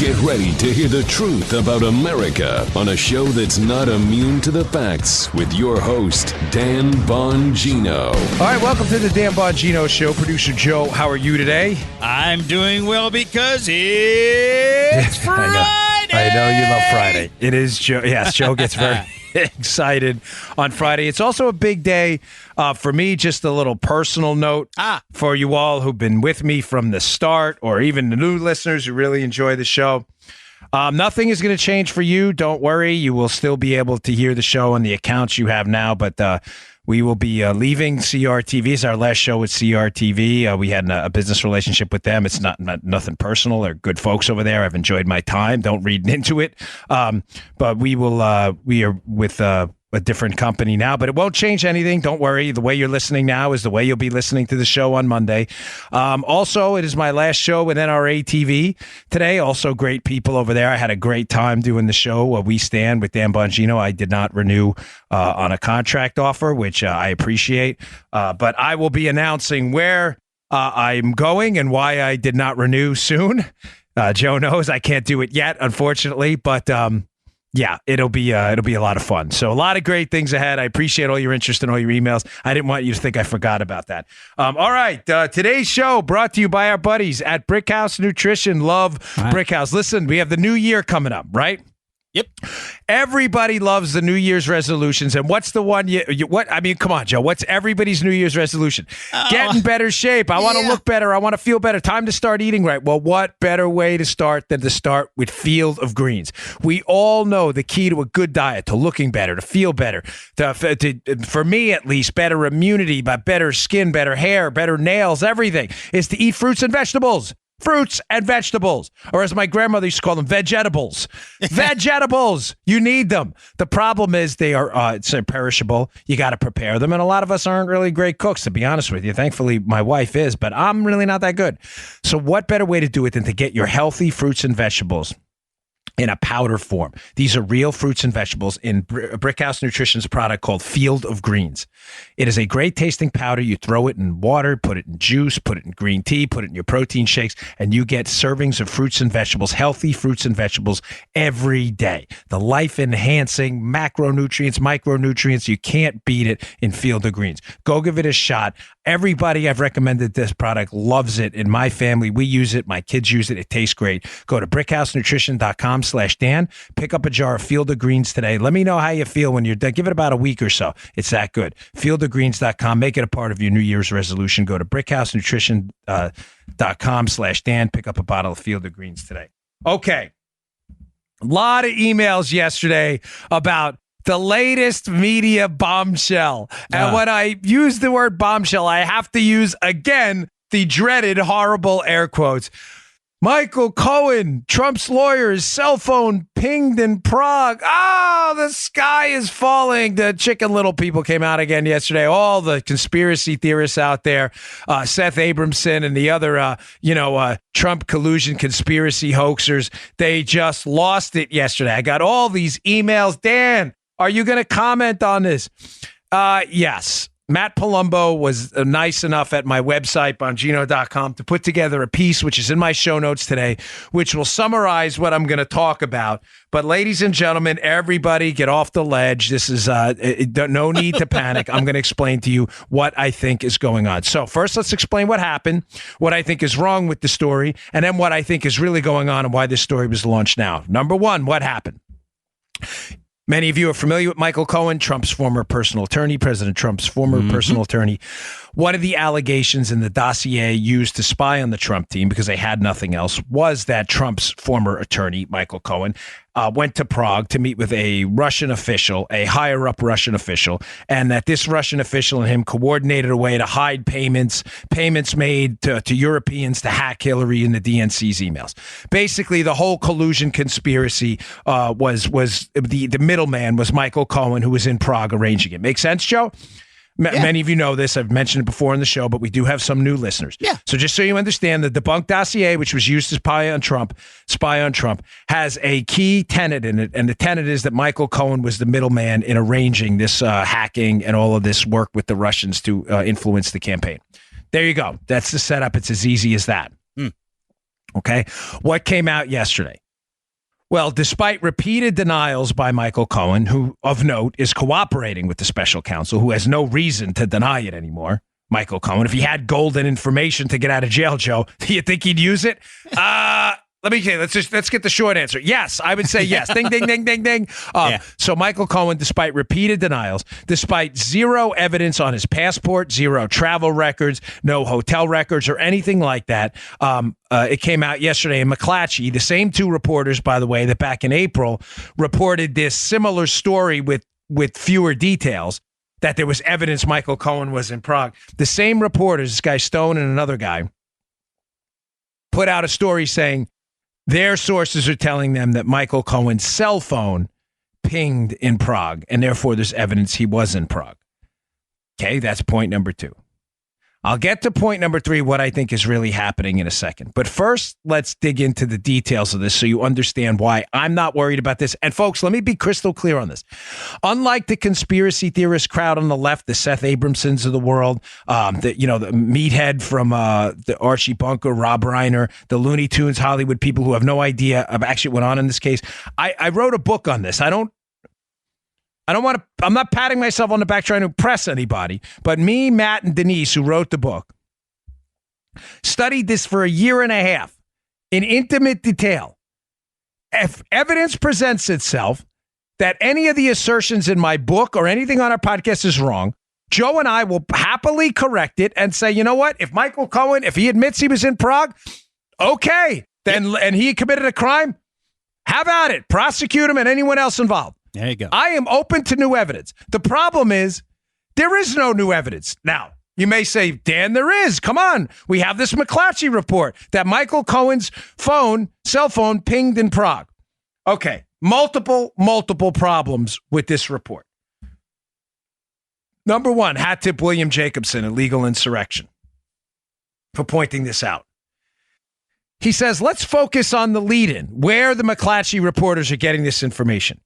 Get ready to hear the truth about America on a show that's not immune to the facts with your host, Dan Bongino. All right, welcome to the Dan Bongino Show. Producer Joe, how are you today? I'm doing well because it's Friday. I know you love Friday. It is Joe. Yes, Joe gets very excited on Friday. It's also a big day for me. Just a little personal note for you all who've been with me from the start, or even the new listeners who really enjoy the show. Nothing is going to change for you. Don't worry. You will still be able to hear the show on the accounts you have now, but we will be leaving CRTV. It's our last show with CRTV. We had a business relationship with them. It's not nothing personal. They're good folks over there. I've enjoyed my time. Don't read into it. But we are with a different company now, but it won't change anything. Don't worry. The way you're listening now is the way you'll be listening to the show on Monday. Also, it is my last show with NRA TV today. Also, great people over there. I had a great time doing the show. We Stand with Dan Bongino. I did not renew on a contract offer, which I appreciate. But I will be announcing where I'm going and why I did not renew soon. Joe knows I can't do it yet, unfortunately, but yeah, it'll be a lot of fun. So a lot of great things ahead. I appreciate all your interest and all your emails. I didn't want you to think I forgot about that. All right, today's show brought to you by our buddies at Brickhouse Nutrition. Love Brickhouse. Listen, we have the new year coming up, right? Yep. Everybody loves the New Year's resolutions. And what's the one I mean, come on, Joe. What's everybody's New Year's resolution? Get in better shape. I want to look better. I want to feel better. Time to start eating right. Well, what better way to start than to start with Field of Greens? We all know the key to a good diet, to looking better, to feel better, for me at least, better immunity, but better skin, better hair, better nails, everything, is to eat fruits and vegetables. Fruits and vegetables, or as my grandmother used to call them, vegetables. Vegetables, you need them. The problem is they are it's perishable. You got to prepare them, and a lot of us aren't really great cooks, to be honest with you. Thankfully, my wife is, but I'm really not that good. So what better way to do it than to get your healthy fruits and vegetables in a powder form? These are real fruits and vegetables in Brickhouse Nutrition's product called Field of Greens. It is a great tasting powder. You throw it in water, put it in juice, put it in green tea, put it in your protein shakes, and you get servings of fruits and vegetables, healthy fruits and vegetables every day. The life-enhancing macronutrients, micronutrients, you can't beat it in Field of Greens. Go give it a shot. Everybody I've recommended this product loves it. In my family, we use it. My kids use it. It tastes great. Go to brickhousenutrition.com/Dan. Pick up a jar of Field of Greens today. Let me know how you feel when you're done. Give it about a week or so. It's that good. Fieldofgreens.com. Make it a part of your New Year's resolution. Go to brickhousenutrition.com/Dan. Pick up a bottle of Field of Greens today. Okay. A lot of emails yesterday about the latest media bombshell. And when I use the word bombshell, I have to use, again, the dreaded, horrible air quotes. Michael Cohen, Trump's lawyer's cell phone pinged in Prague. The sky is falling. The Chicken Little people came out again yesterday. All the conspiracy theorists out there, Seth Abramson and the other, Trump collusion conspiracy hoaxers, they just lost it yesterday. I got all these emails. Dan, are you going to comment on this? Yes. Matt Palumbo was nice enough at my website, Bongino.com, to put together a piece, which is in my show notes today, which will summarize what I'm going to talk about. But ladies and gentlemen, everybody get off the ledge. This is no need to panic. I'm going to explain to you what I think is going on. So first, let's explain what happened, what I think is wrong with the story, and then what I think is really going on and why this story was launched now. Number one, what happened? Many of you are familiar with Michael Cohen, Trump's former personal attorney, President Trump's former personal attorney. One of the allegations in the dossier used to spy on the Trump team, because they had nothing else, was that Trump's former attorney, Michael Cohen, went to Prague to meet with a Russian official, a higher-up Russian official, and that this Russian official and him coordinated a way to hide payments made to Europeans to hack Hillary and the DNC's emails. Basically, the whole collusion conspiracy was the middleman was Michael Cohen, who was in Prague arranging it. Make sense, Joe? Many of you know this. I've mentioned it before in the show, but we do have some new listeners. Yeah. So just so you understand, the debunked dossier, which was used to spy on Trump, has a key tenet in it. And the tenet is that Michael Cohen was the middleman in arranging this hacking and all of this work with the Russians to influence the campaign. There you go. That's the setup. It's as easy as that. Okay. What came out yesterday? Well, despite repeated denials by Michael Cohen, who, of note, is cooperating with the special counsel, who has no reason to deny it anymore, Michael Cohen, if he had golden information to get out of jail, Joe, do you think he'd use it? Let's get the short answer. Yes, I would say yes. Ding, ding, ding, ding, ding. So Michael Cohen, despite repeated denials, despite zero evidence on his passport, zero travel records, no hotel records or anything like that, it came out yesterday in McClatchy, the same two reporters, by the way, that back in April reported this similar story with fewer details, that there was evidence Michael Cohen was in Prague. The same reporters, this guy Stone and another guy, put out a story saying their sources are telling them that Michael Cohen's cell phone pinged in Prague, and therefore there's evidence he was in Prague. Okay, that's point number 2. I'll get to point number 3, what I think is really happening in a second. But first, let's dig into the details of this so you understand why I'm not worried about this. And folks, let me be crystal clear on this. Unlike the conspiracy theorist crowd on the left, the Seth Abramsons of the world, the meathead from the Archie Bunker, Rob Reiner, the Looney Tunes Hollywood people who have no idea of actually what went on in this case. I wrote a book on this. I'm not patting myself on the back trying to impress anybody, but me, Matt, and Denise, who wrote the book, studied this for a year and a half in intimate detail. If evidence presents itself that any of the assertions in my book or anything on our podcast is wrong, Joe and I will happily correct it and say, you know what? If Michael Cohen, if he admits he was in Prague, okay, then and he committed a crime, have at it. Prosecute him and anyone else involved. There you go. I am open to new evidence. The problem is there is no new evidence. Now, you may say, Dan, there is. Come on. We have this McClatchy report that Michael Cohen's cell phone pinged in Prague. Okay. Multiple problems with this report. Number 1, hat tip William Jacobson, illegal insurrection, for pointing this out. He says, let's focus on the lead-in, where the McClatchy reporters are getting this information.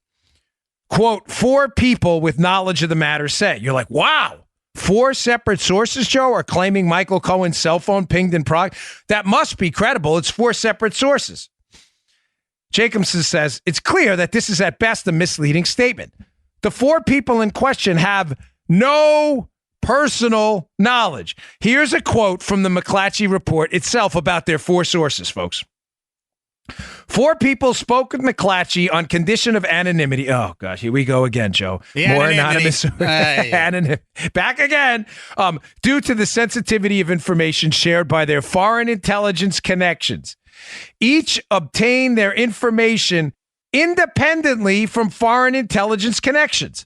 Quote, 4 people with knowledge of the matter say. You're like, wow, 4 separate sources, Joe, are claiming Michael Cohen's cell phone pinged in Prague? That must be credible. It's 4 separate sources. Jacobson says, it's clear that this is at best a misleading statement. The 4 people in question have no personal knowledge. Here's a quote from the McClatchy report itself about their 4 sources, folks. 4 people spoke with McClatchy on condition of anonymity. Oh, gosh, here we go again, Joe. More anonymous. Back again. Due to the sensitivity of information shared by their foreign intelligence connections. Each obtained their information independently from foreign intelligence connections.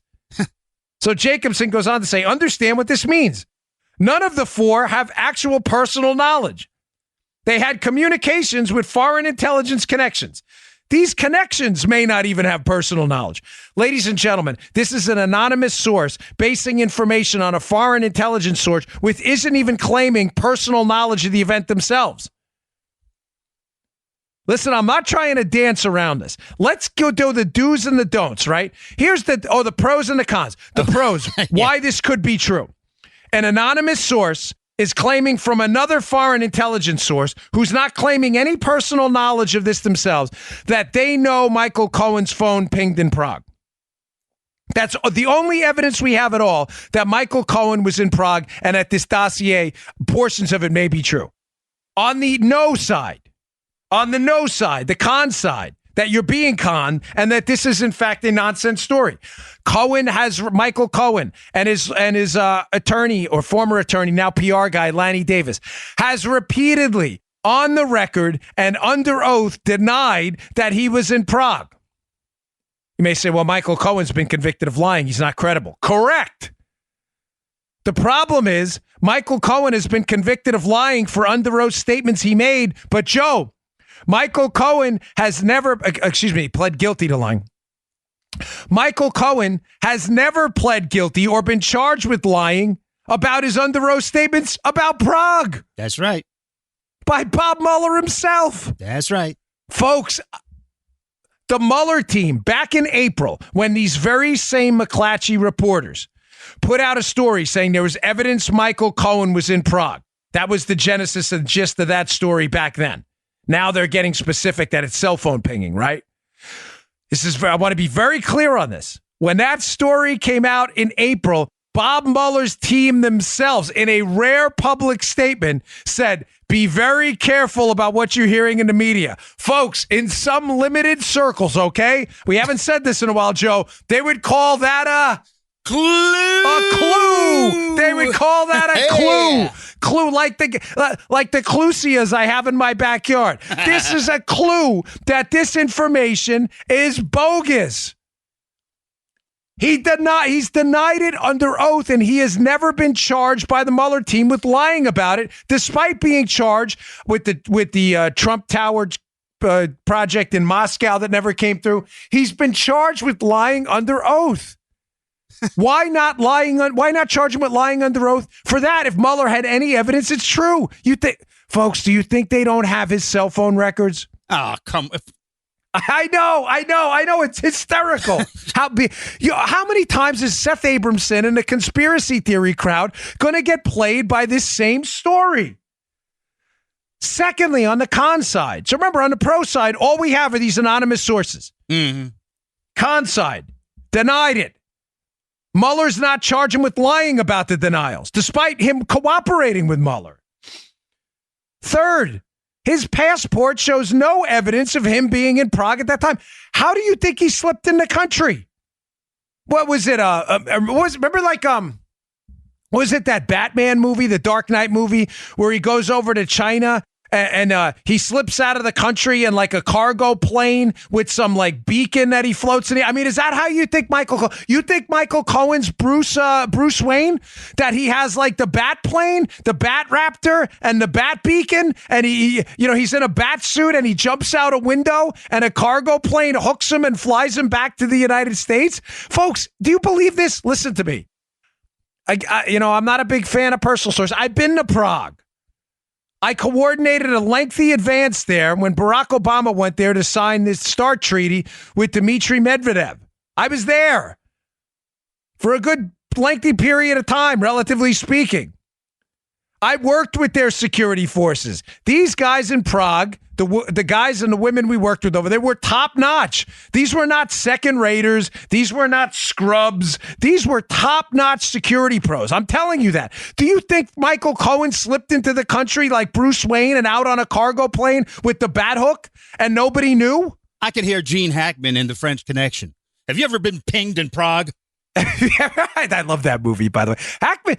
So Jacobson goes on to say, understand what this means. None of the 4 have actual personal knowledge. They had communications with foreign intelligence connections. These connections may not even have personal knowledge. Ladies and gentlemen, this is an anonymous source basing information on a foreign intelligence source which isn't even claiming personal knowledge of the event themselves. Listen, I'm not trying to dance around this. Let's go do the do's and the don'ts, right? Here's the pros and the cons. The pros, why this could be true. An anonymous source is claiming from another foreign intelligence source who's not claiming any personal knowledge of this themselves that they know Michael Cohen's phone pinged in Prague. That's the only evidence we have at all that Michael Cohen was in Prague and that this dossier, portions of it may be true. On the no side, the con side, that you're being conned and that this is in fact a nonsense story. Michael Cohen and his attorney or former attorney, now PR guy, Lanny Davis, has repeatedly on the record and under oath denied that he was in Prague. You may say, well, Michael Cohen's been convicted of lying. He's not credible. Correct. The problem is Michael Cohen has been convicted of lying for under oath statements he made. But Joe, Michael Cohen has never, pled guilty to lying. Michael Cohen has never pled guilty or been charged with lying about his under oath statements about Prague. That's right. By Bob Mueller himself. That's right. Folks, the Mueller team back in April, when these very same McClatchy reporters put out a story saying there was evidence Michael Cohen was in Prague. That was the genesis and gist of that story back then. Now they're getting specific that it's cell phone pinging, right? I want to be very clear on this. When that story came out in April, Bob Mueller's team themselves, in a rare public statement, said, be very careful about what you're hearing in the media. Folks, in some limited circles, okay? We haven't said this in a while, Joe. They would call that a clue. They would call that a clue. Clue like the clusias I have in my backyard. This is a clue that this information is bogus. He's denied it under oath, and he has never been charged by the Mueller team with lying about it, despite being charged with the Trump Tower project in Moscow that never came through. He's been charged with lying under oath. Why not charge him with lying under oath for that? If Mueller had any evidence, it's true. Folks, do you think they don't have his cell phone records? Oh, come. I know. It's hysterical. How many times is Seth Abramson and the conspiracy theory crowd going to get played by this same story? Secondly, on the con side. So remember, on the pro side, all we have are these anonymous sources. Mm-hmm. Con side, denied it. Mueller's not charging with lying about the denials, despite him cooperating with Mueller. Third, his passport shows no evidence of him being in Prague at that time. How do you think he slipped in the country? What was it? Was it that Batman movie, the Dark Knight movie, where he goes over to China and he slips out of the country in like a cargo plane with some like beacon that he floats in? I mean, is that how you think you think Michael Cohen's Bruce Wayne, that he has like the bat plane, the bat raptor, and the bat beacon, and he's in a bat suit and he jumps out a window and a cargo plane hooks him and flies him back to the United States? Folks, do you believe this? Listen to me. I'm not a big fan of personal sources. I've been to Prague. I coordinated a lengthy advance there when Barack Obama went there to sign this START treaty with Dmitry Medvedev. I was there for a good lengthy period of time, relatively speaking. I worked with their security forces. These guys in Prague, the guys and the women we worked with over there, were top notch. These were not second raters. These were not scrubs. These were top notch security pros. I'm telling you that. Do you think Michael Cohen slipped into the country like Bruce Wayne and out on a cargo plane with the bat hook and nobody knew? I could hear Gene Hackman in The French Connection. Have you ever been pinged in Prague? I love that movie, by the way. Hackman.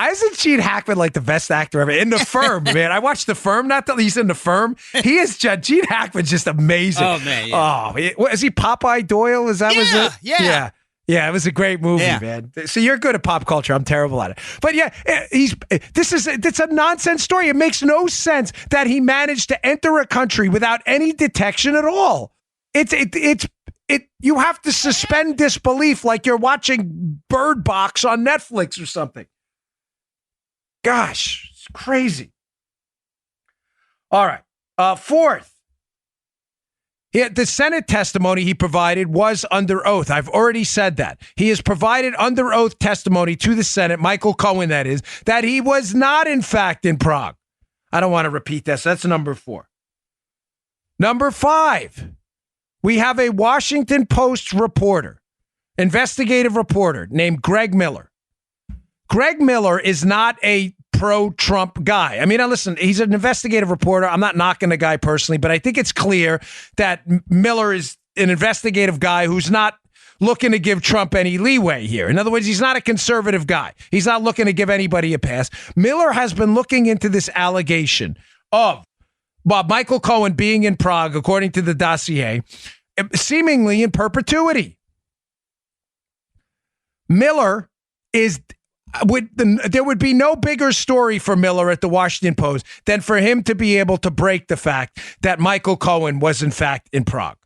Isn't Gene Hackman like the best actor ever? In The Firm, man. I watched The Firm, not that he's in The Firm. He is Gene Hackman's just amazing. Oh, man. Yeah. Oh, is he Popeye Doyle? Is that was it? Yeah. Yeah, it was a great movie, man. So you're good at pop culture. I'm terrible at it. But yeah, it's a nonsense story. It makes no sense that he managed to enter a country without any detection at all. You have to suspend disbelief like you're watching Bird Box on Netflix or something. Gosh, it's crazy. All right. Fourth, the Senate testimony he provided was under oath. I've already said that. He has provided under oath testimony to the Senate, Michael Cohen, that is, that he was not, in fact, in Prague. I don't want to repeat that. So that's number 4. Number 5, we have a Washington Post reporter, investigative reporter named Greg Miller. Greg Miller is not a pro-Trump guy. I mean, listen, he's an investigative reporter. I'm not knocking the guy personally, but I think it's clear that Miller is an investigative guy who's not looking to give Trump any leeway here. In other words, he's not a conservative guy. He's not looking to give anybody a pass. Miller has been looking into this allegation of Michael Cohen being in Prague, according to the dossier, seemingly in perpetuity. Miller there would be no bigger story for Miller at the Washington Post than for him to be able to break the fact that Michael Cohen was in fact in Prague.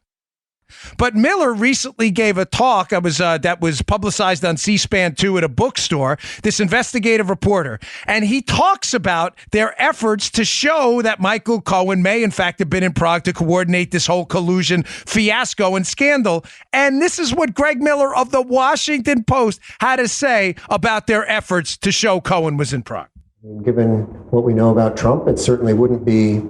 But Miller recently gave a talk that was publicized on C-SPAN 2 at a bookstore, this investigative reporter, and he talks about their efforts to show that Michael Cohen may in fact have been in Prague to coordinate this whole collusion fiasco and scandal. And this is what Greg Miller of the Washington Post had to say about their efforts to show Cohen was in Prague. Given what we know about Trump, it certainly wouldn't be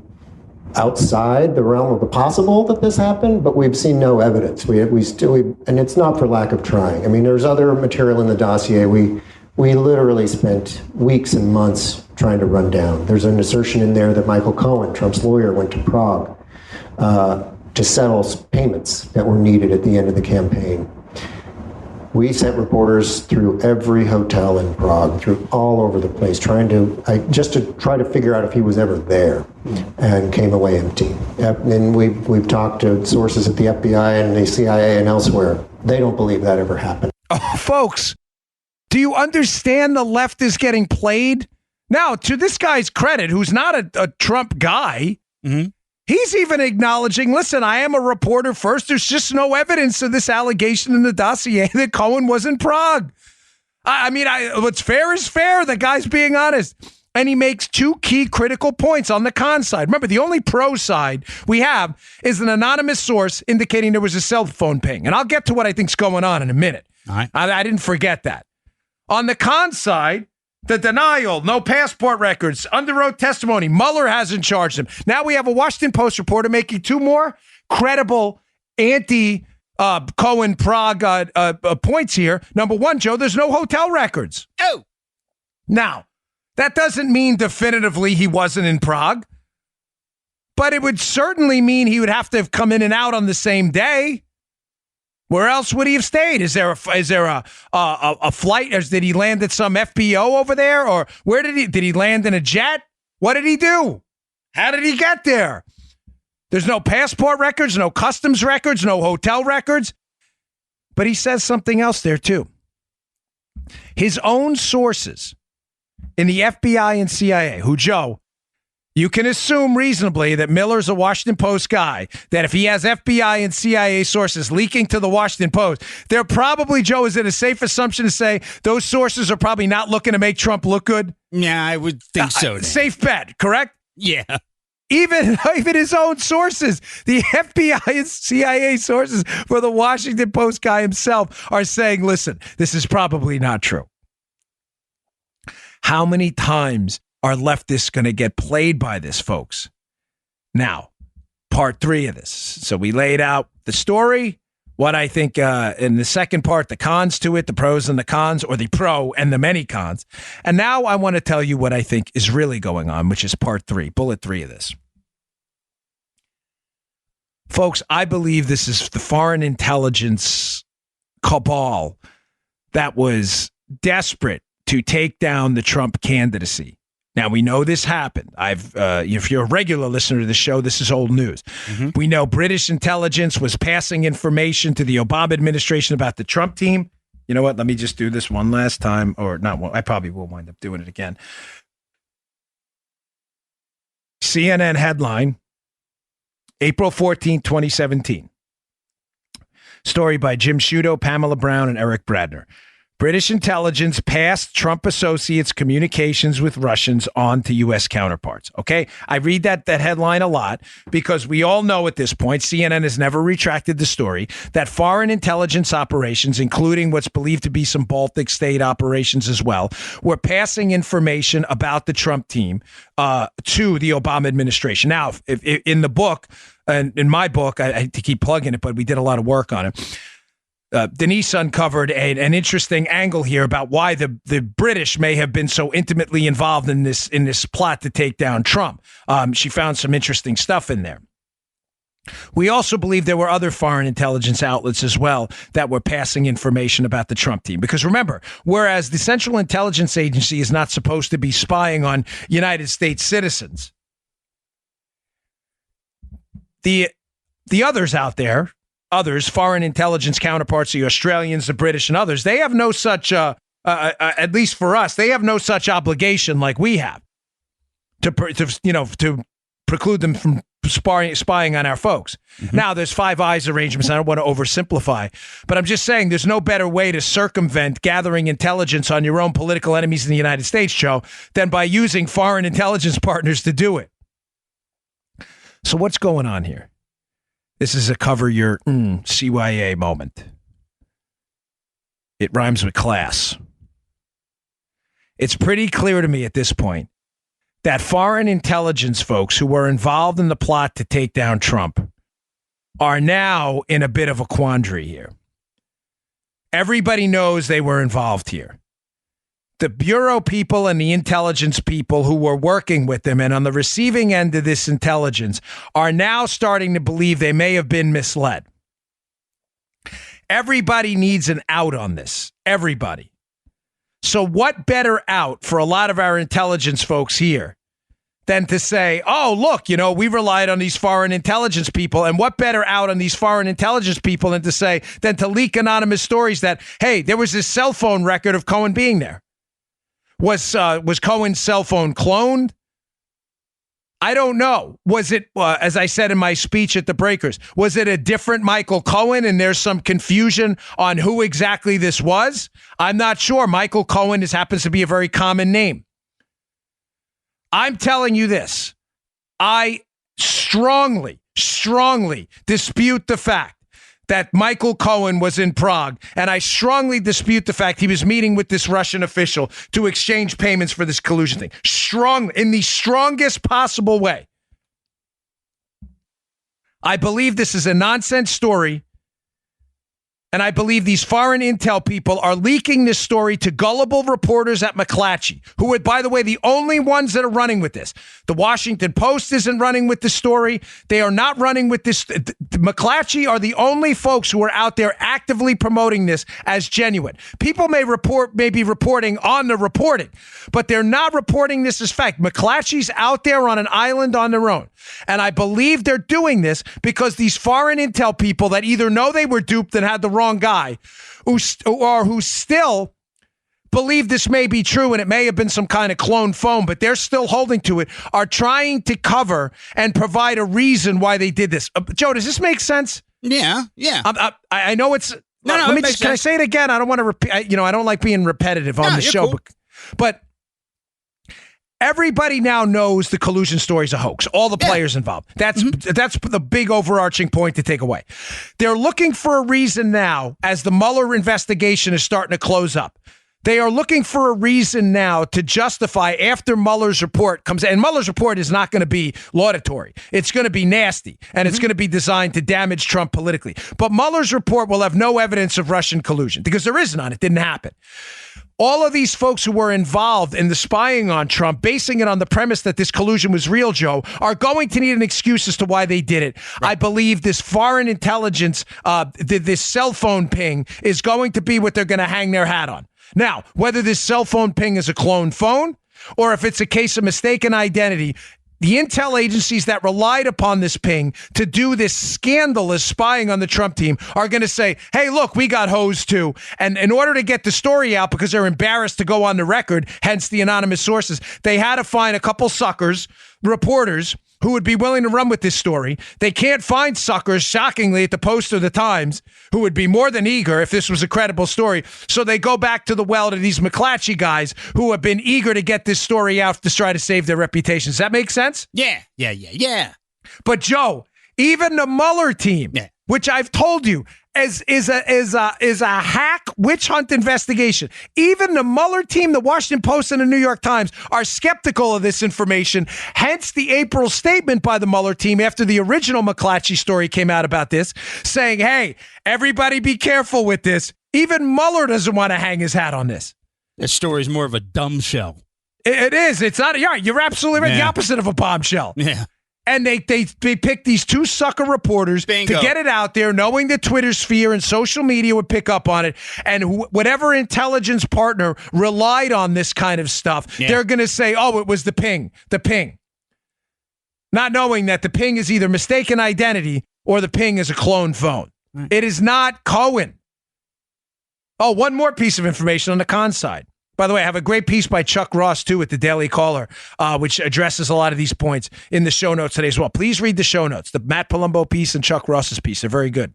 outside the realm of the possible that this happened, but we've seen no evidence. And it's not for lack of trying. I mean, there's other material in the dossier we literally spent weeks and months trying to run down. There's an assertion in there that Michael Cohen, Trump's lawyer, went to Prague to settle payments that were needed at the end of the campaign. We sent reporters through every hotel in Prague, through all over the place, just to try to figure out if he was ever there, and came away empty. And we've talked to sources at the FBI and the CIA and elsewhere. They don't believe that ever happened. Oh, folks, do you understand the left is getting played? Now, to this guy's credit, who's not a Trump guy, he's even acknowledging, listen, I am a reporter first. There's just no evidence of this allegation in the dossier that Cohen was in Prague. I mean, what's fair is fair. The guy's being honest. And he makes two key critical points on the con side. Remember, the only pro side we have is an anonymous source indicating there was a cell phone ping. And I'll get to what I think's going on in a minute. All right. I didn't forget that. On the con side, the denial, no passport records, under oath testimony, Mueller hasn't charged him. Now we have a Washington Post reporter making two more credible anti-Cohen Prague points here. Number one, Joe, there's no hotel records. Oh. Now, that doesn't mean definitively he wasn't in Prague, but it would certainly mean he would have to have come in and out on the same day. Where else would he have stayed? Is there a flight? Did he land at some FBO over there, or where did he land in a jet? What did he do? How did he get there? There's no passport records, no customs records, no hotel records. But he says something else there too. His own sources in the FBI and CIA, who, Joe, you can assume reasonably that Miller's a Washington Post guy, that if he has FBI and CIA sources leaking to the Washington Post, they're probably, Joe, is it a safe assumption to say those sources are probably not looking to make Trump look good? Yeah, I would think so. Safe bet, correct? Yeah. Even his own sources, the FBI and CIA sources for the Washington Post guy himself are saying, listen, this is probably not true. How many times are leftists going to get played by this, folks? Now, part 3 of this. So we laid out the story, what I think in the second part, the cons to it, the pros and the cons, or the pro and the many cons. And now I want to tell you what I think is really going on, which is part 3, bullet 3 of this. Folks, I believe this is the foreign intelligence cabal that was desperate to take down the Trump candidacy. Now, we know this happened. If you're a regular listener to the show, this is old news. Mm-hmm. We know British intelligence was passing information to the Obama administration about the Trump team. You know what? Let me just do this one last time, or not one. I probably will wind up doing it again. CNN headline, April 14, 2017. Story by Jim Sciutto, Pamela Brown, and Eric Bradner. British intelligence passed Trump associates' communications with Russians on to U.S. counterparts. Okay, I read that headline a lot because we all know at this point, CNN has never retracted the story, that foreign intelligence operations, including what's believed to be some Baltic state operations as well, were passing information about the Trump team to the Obama administration. Now, if in the book, and in my book, I hate to keep plugging it, but we did a lot of work on it. Denise uncovered an interesting angle here about why the British may have been so intimately involved in this plot to take down Trump. She found some interesting stuff in there. We also believe there were other foreign intelligence outlets as well that were passing information about the Trump team. Because remember, whereas the Central Intelligence Agency is not supposed to be spying on United States citizens, the others out there, foreign intelligence counterparts, the Australians, the British, and others, they have no such, at least for us, they have no such obligation like we have to preclude them from spying on our folks. Mm-hmm. Now, there's Five Eyes arrangements. I don't want to oversimplify, but I'm just saying there's no better way to circumvent gathering intelligence on your own political enemies in the United States, Joe, than by using foreign intelligence partners to do it. So what's going on here? This is a cover your CYA moment. It rhymes with class. It's pretty clear to me at this point that foreign intelligence folks who were involved in the plot to take down Trump are now in a bit of a quandary here. Everybody knows they were involved here. The bureau people and the intelligence people who were working with them and on the receiving end of this intelligence are now starting to believe they may have been misled. Everybody needs an out on this. Everybody. So what better out for a lot of our intelligence folks here than to say, oh, look, we relied on these foreign intelligence people. And what better out on these foreign intelligence people than to leak anonymous stories that, hey, there was this cell phone record of Cohen being there. Was Cohen's cell phone cloned? I don't know. Was it, as I said in my speech at the Breakers, was it a different Michael Cohen and there's some confusion on who exactly this was? I'm not sure. Michael Cohen happens to be a very common name. I'm telling you this. I strongly dispute the fact that Michael Cohen was in Prague, and I strongly dispute the fact he was meeting with this Russian official to exchange payments for this collusion thing. In the strongest possible way. I believe this is a nonsense story, and I believe these foreign intel people are leaking this story to gullible reporters at McClatchy, who are, by the way, the only ones that are running with this. The Washington Post isn't running with the story. They are not running with this. McClatchy are the only folks who are out there actively promoting this as genuine. People may be reporting on the reporting, but they're not reporting this as fact. McClatchy's out there on an island on their own. And I believe they're doing this because these foreign intel people that either know they were duped and had the wrong guy, who still believe this may be true and it may have been some kind of clone phone, but they're still holding to it, are trying to cover and provide a reason why they did this. Joe, does this make sense? Yeah. I know it's... Let me can I say it again? I don't want to repeat. I don't like being repetitive on the show, cool. but everybody now knows the collusion story is a hoax. All the players involved. That's the big overarching point to take away. They're looking for a reason now, as the Mueller investigation is starting to close up. They are looking for a reason now to justify after Mueller's report comes. And Mueller's report is not going to be laudatory. It's going to be nasty, and it's going to be designed to damage Trump politically. But Mueller's report will have no evidence of Russian collusion because there is none. It didn't happen. All of these folks who were involved in the spying on Trump, basing it on the premise that this collusion was real, Joe, are going to need an excuse as to why they did it. Right. I believe this foreign intelligence, this cell phone ping is going to be what they're going to hang their hat on. Now, whether this cell phone ping is a clone phone or if it's a case of mistaken identity, the intel agencies that relied upon this ping to do this scandalous spying on the Trump team are going to say, hey, look, we got hosed too. And in order to get the story out, because they're embarrassed to go on the record, hence the anonymous sources, they had to find a couple suckers, reporters, who would be willing to run with this story. They can't find suckers, shockingly, at the Post or the Times, who would be more than eager if this was a credible story. So they go back to the well to these McClatchy guys who have been eager to get this story out to try to save their reputations. Does that make sense? Yeah. But Joe, even the Mueller team, which I've told you is a hack witch hunt investigation. Even the Mueller team, the Washington Post and the New York Times are skeptical of this information. Hence the April statement by the Mueller team after the original McClatchy story came out about this, saying, hey, everybody be careful with this. Even Mueller doesn't want to hang his hat on this. This story is more of a dumbshell. It is. It's not. You're absolutely right. The opposite of a bombshell. Yeah. And they picked these two sucker reporters to get it out there, knowing that Twitter sphere and social media would pick up on it. And whatever intelligence partner relied on this kind of stuff, they're going to say, oh, it was the ping. Not knowing that the ping is either mistaken identity or the ping is a clone phone. Right. It is not Cohen. Oh, one more piece of information on the con side. By the way, I have a great piece by Chuck Ross, too, at the Daily Caller, which addresses a lot of these points in the show notes today as well. Please read the show notes. The Matt Palumbo piece and Chuck Ross's piece. They're very good.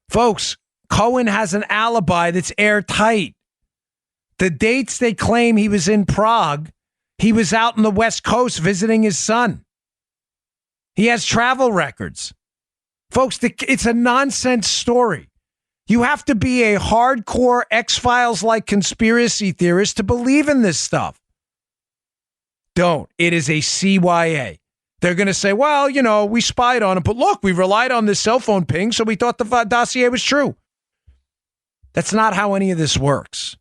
Folks, Cohen has an alibi that's airtight. The dates they claim he was in Prague, he was out on the West Coast visiting his son. He has travel records. Folks, it's a nonsense story. You have to be a hardcore X-Files-like conspiracy theorist to believe in this stuff. Don't. It is a CYA. They're going to say, well, we spied on him, but look, we relied on this cell phone ping, so we thought the dossier was true. That's not how any of this works.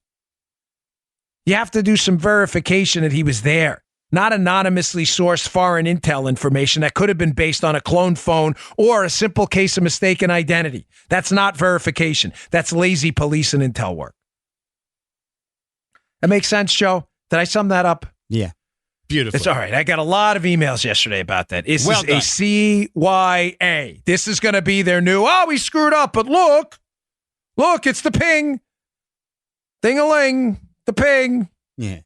You have to do some verification that he was there, not anonymously sourced foreign intel information that could have been based on a cloned phone or a simple case of mistaken identity. That's not verification. That's lazy police and intel work. That makes sense, Joe? Did I sum that up? Yeah. Beautiful. It's all right. I got a lot of emails yesterday about that. This is a CYA. This is going to be their new, we screwed up, but look, it's the ping. Ding-a-ling, the ping. Yeah.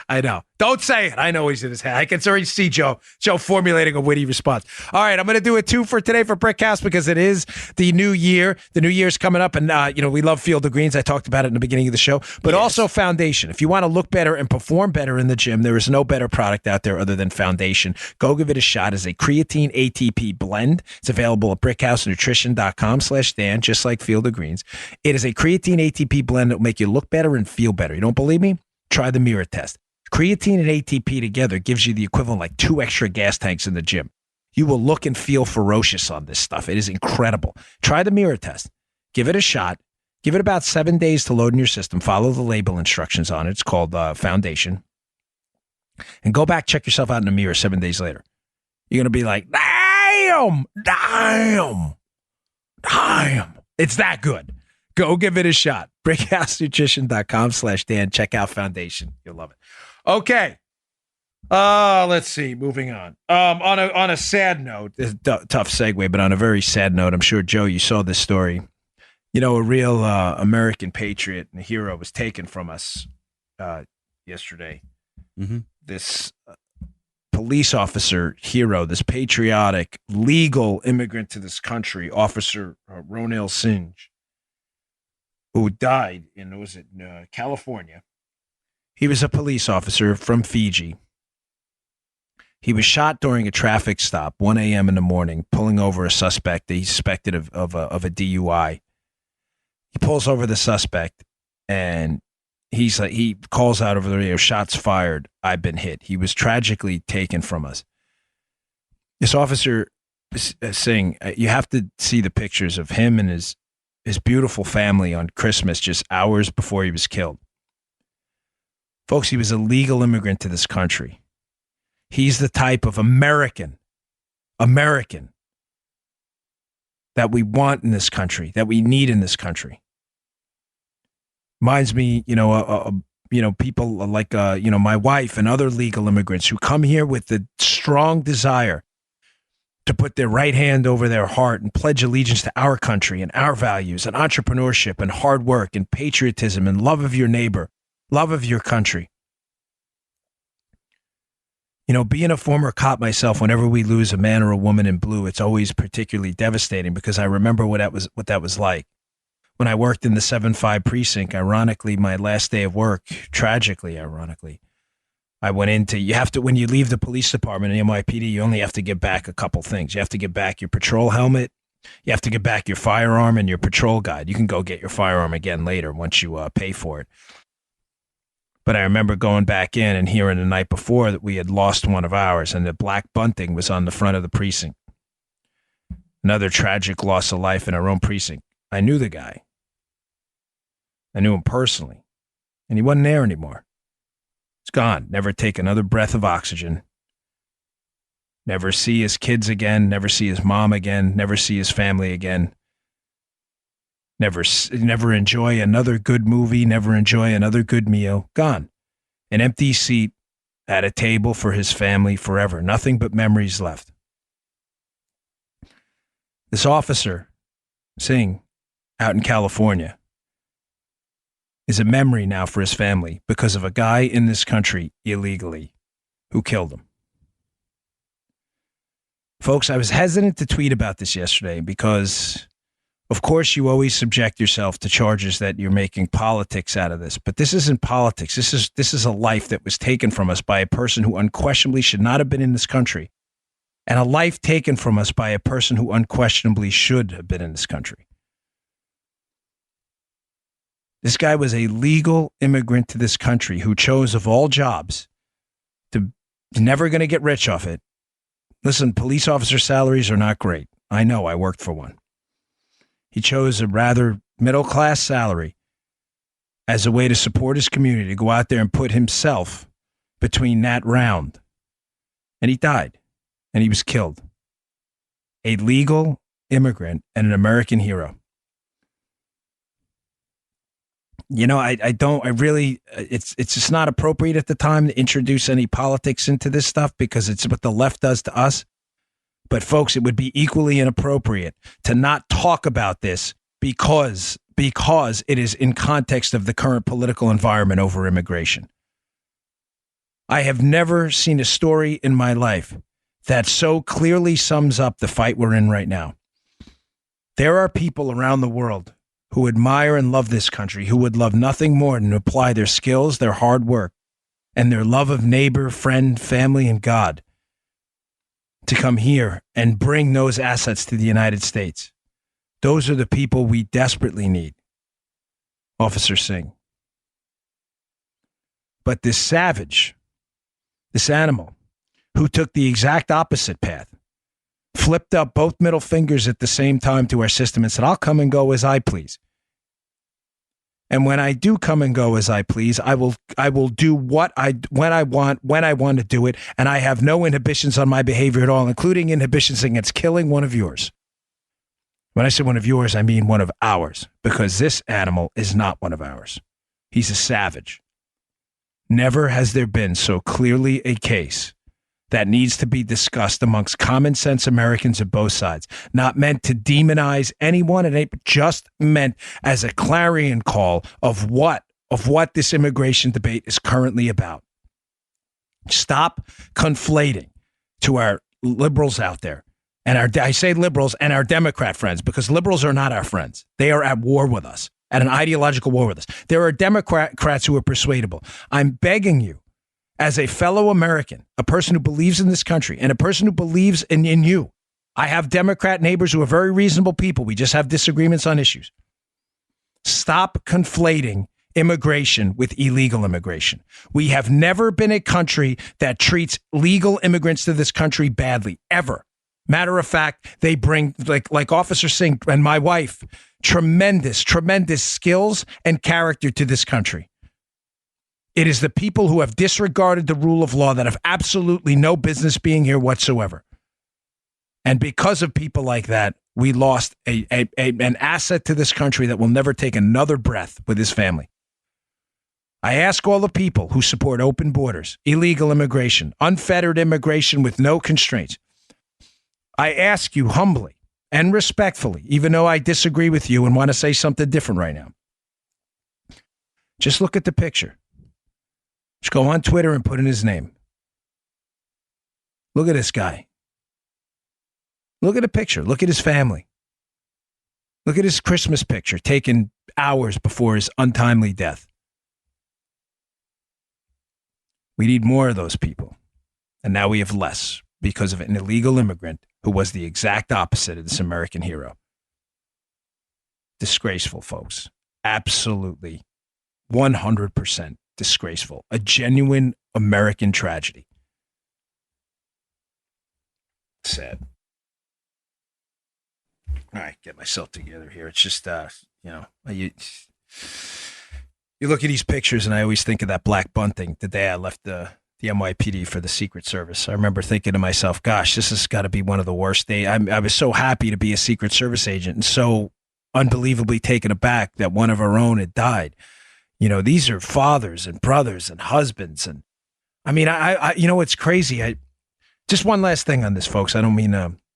I know. Don't say it. I know he's in his head. I can already see Joe formulating a witty response. All right, I'm going to do a 2 for today for Brickhouse because it is the new year. The new year's coming up, and we love Field of Greens. I talked about it in the beginning of the show, but also Foundation. If you want to look better and perform better in the gym, there is no better product out there other than Foundation. Go give it a shot. It's a creatine ATP blend. It's available at brickhousenutrition.com/Dan, just like Field of Greens. It is a creatine ATP blend that will make you look better and feel better. You don't believe me? Try the mirror test. Creatine and ATP together gives you the equivalent like 2 extra gas tanks in the gym. You will look and feel ferocious on this stuff. It is incredible. Try the mirror test. Give it a shot. Give it about 7 days to load in your system. Follow the label instructions on it. It's called Foundation. And go back, check yourself out in the mirror 7 days later. You're going to be like, damn. It's that good. Go give it a shot. BrickHouseNutrition.com/Dan. Check out Foundation. You'll love it. Okay. Let's see. Moving on. On a sad note, this is a tough segue, but on a very sad note, I'm sure, Joe, you saw this story. A real American patriot and hero was taken from us yesterday. Mm-hmm. This police officer hero, this patriotic, legal immigrant to this country, Officer Ronell Singe, who died in California. He was a police officer from Fiji. He was shot during a traffic stop, 1 a.m. in the morning, pulling over a suspect that he suspected of a DUI. He pulls over the suspect, and he calls out over the radio, "Shots fired, I've been hit." He was tragically taken from us. This officer saying, you have to see the pictures of him and his beautiful family on Christmas just hours before he was killed. Folks, he was a legal immigrant to this country. He's the type of American that we want in this country, that we need in this country. Reminds me, people like, my wife and other legal immigrants who come here with the strong desire to put their right hand over their heart and pledge allegiance to our country and our values and entrepreneurship and hard work and patriotism and love of your neighbor, love of your country. Being a former cop myself, whenever we lose a man or a woman in blue, it's always particularly devastating because I remember what that was like. When I worked in the 7-5 precinct, ironically, my last day of work, tragically, ironically, I went into, when you leave the police department in NYPD, you only have to give back a couple things. You have to give back your patrol helmet. You have to give back your firearm and your patrol guide. You can go get your firearm again later once you pay for it. But I remember going back in and hearing the night before that we had lost one of ours and the black bunting was on the front of the precinct. Another tragic loss of life in our own precinct. I knew the guy. I knew him personally. And he wasn't there anymore. He's gone. Never take another breath of oxygen. Never see his kids again. Never see his mom again. Never see his family again. Never enjoy another good movie. Never enjoy another good meal. Gone. An empty seat at a table for his family forever. Nothing but memories left. This officer, Singh, out in California, is a memory now for his family because of a guy in this country illegally who killed him. Folks, I was hesitant to tweet about this yesterday because, of course, you always subject yourself to charges that you're making politics out of this. But this isn't politics. This is a life that was taken from us by a person who unquestionably should not have been in this country, and a life taken from us by a person who unquestionably should have been in this country. This guy was a legal immigrant to this country who chose, of all jobs, to never going to get rich off it. Listen, police officer salaries are not great. I know, I worked for one. He chose a rather middle-class salary as a way to support his community, to go out there and put himself between that round. And he died, and he was killed. A legal immigrant and an American hero. You know, it's just not appropriate at the time to introduce any politics into this stuff because it's what the left does to us. But folks, it would be equally inappropriate to not talk about this because it is in context of the current political environment over immigration. I have never seen a story in my life that so clearly sums up the fight we're in right now. There are people around the world who admire and love this country, who would love nothing more than to apply their skills, their hard work, and their love of neighbor, friend, family, and God to come here and bring those assets to the United States. Those are the people we desperately need, Officer Singh. But this savage, this animal, who took the exact opposite path, flipped up both middle fingers at the same time to our system and said, I'll come and go as I please. And when I do come and go as I please, I will do when I want to do it, and I have no inhibitions on my behavior at all, including inhibitions against killing one of yours. When I say one of yours, I mean one of ours, because this animal is not one of ours. He's a savage. Never has there been so clearly a case that needs to be discussed amongst common sense Americans of both sides. Not meant to demonize anyone, it ain't just meant as a clarion call of what this immigration debate is currently about. Stop conflating to our liberals out there, and I say liberals and our Democrat friends, because liberals are not our friends. They are at war with us, at an ideological war with us. There are Democrats who are persuadable. I'm begging you, as a fellow American, a person who believes in this country, and a person who believes in you. I have Democrat neighbors who are very reasonable people. We just have disagreements on issues. Stop conflating immigration with illegal immigration. We have never been a country that treats legal immigrants to this country badly, ever. Matter of fact, they bring, like Officer Singh and my wife, tremendous skills and character to this country. It is the people who have disregarded the rule of law that have absolutely no business being here whatsoever. And because of people like that, we lost an asset to this country that will never take another breath with his family. I ask all the people who support open borders, illegal immigration, unfettered immigration with no constraints. I ask you humbly and respectfully, even though I disagree with you and want to say something different right now, just look at the picture. Just go on Twitter and put in his name. Look at this guy. Look at the picture. Look at his family. Look at his Christmas picture taken hours before his untimely death. We need more of those people. And now we have less because of an illegal immigrant who was the exact opposite of this American hero. Disgraceful, folks. Absolutely. 100%. Disgraceful. A genuine American tragedy. Sad. All right, get myself together here. It's just, you look at these pictures and I always think of that Black Bunting the day I left the NYPD for the Secret Service. I remember thinking to myself, gosh, this has got to be one of the worst days. I was so happy to be a Secret Service agent and so unbelievably taken aback that one of our own had died. You know, these are fathers and brothers and husbands. And I mean, I it's crazy. Just one last thing on this, folks. I don't mean,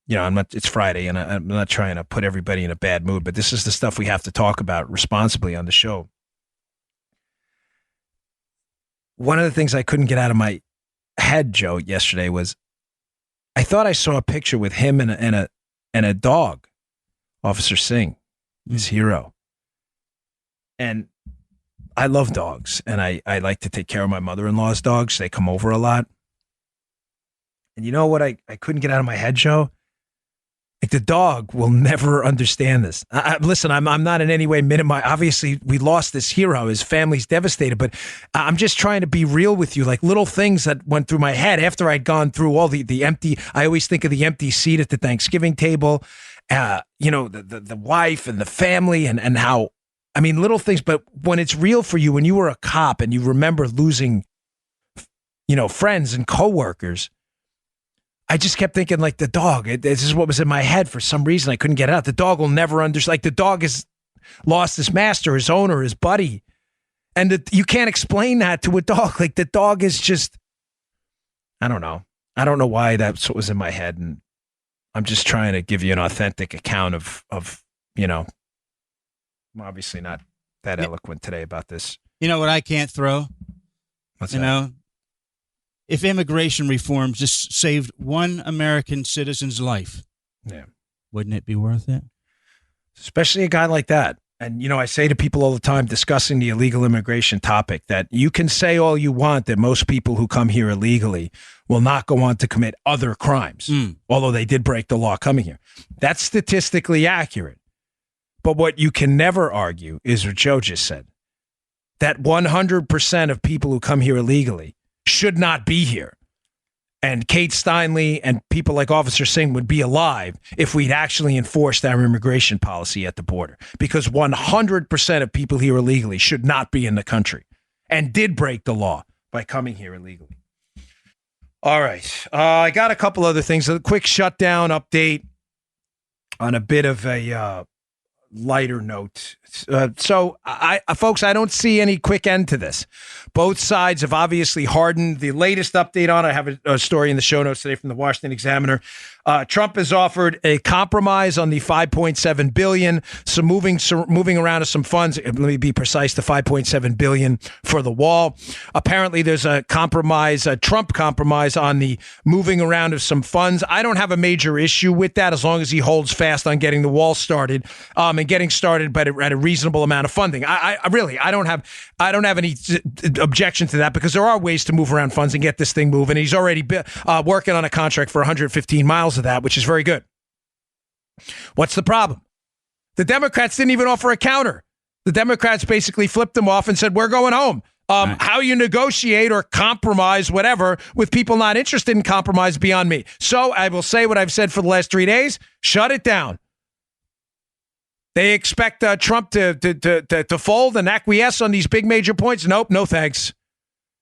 it's Friday and I'm not trying to put everybody in a bad mood, but this is the stuff we have to talk about responsibly on the show. One of the things I couldn't get out of my head, Joe, yesterday was I thought I saw a picture with him and a dog, Officer Singh, his hero. And I love dogs, and I like to take care of my mother-in-law's dogs. They come over a lot. And you know what I couldn't get out of my head, Joe? Like the dog will never understand this. Listen, I'm not in any way minimizing. Obviously, we lost this hero. His family's devastated, but I'm just trying to be real with you. Like little things that went through my head after I'd gone through all the empty. I always think of the empty seat at the Thanksgiving table. The wife and the family and how. I mean, little things. But when it's real for you, when you were a cop and you remember losing, friends and coworkers. I just kept thinking, like, the dog. This is what was in my head for some reason. I couldn't get it out. The dog will never understand. Like, the dog has lost his master, his owner, his buddy. And you can't explain that to a dog. Like, the dog is just, I don't know. I don't know why that's what was in my head. And I'm just trying to give you an authentic account of I'm obviously not that eloquent today about this. You know what I can't throw? What's that? If immigration reform just saved one American citizen's life, wouldn't it be worth it? Especially a guy like that. And, I say to people all the time discussing the illegal immigration topic that you can say all you want that most people who come here illegally will not go on to commit other crimes, although they did break the law coming here. That's statistically accurate. But what you can never argue is what Joe just said, that 100% of people who come here illegally should not be here. And Kate Steinle and people like Officer Singh would be alive if we'd actually enforced our immigration policy at the border. Because 100% of people here illegally should not be in the country and did break the law by coming here illegally. All right. I got a couple other things. A quick shutdown update on a bit of a lighter note. Folks, I don't see any quick end to this. Both sides have obviously hardened. The latest update on it, I have a story in the show notes today from the Washington Examiner. Trump has offered a compromise on the $5.7 billion, moving around to some funds. Let me be precise, the $5.7 billion for the wall. Apparently, there's a compromise, a Trump compromise on the moving around of some funds. I don't have a major issue with that as long as he holds fast on getting the wall started and getting started, but at a reasonable amount of funding. I don't have any objection to that because there are ways to move around funds and get this thing moving. He's already working on a contract for 115 miles of that, which is very good. What's the problem? The Democrats didn't even offer a counter. The Democrats basically flipped them off and said, we're going home. Right. How you negotiate or compromise, whatever, with people not interested in compromise beyond me. So I will say what I've said for the last 3 days. Shut it down. They expect Trump to fold and acquiesce on these big major points. Nope, no thanks.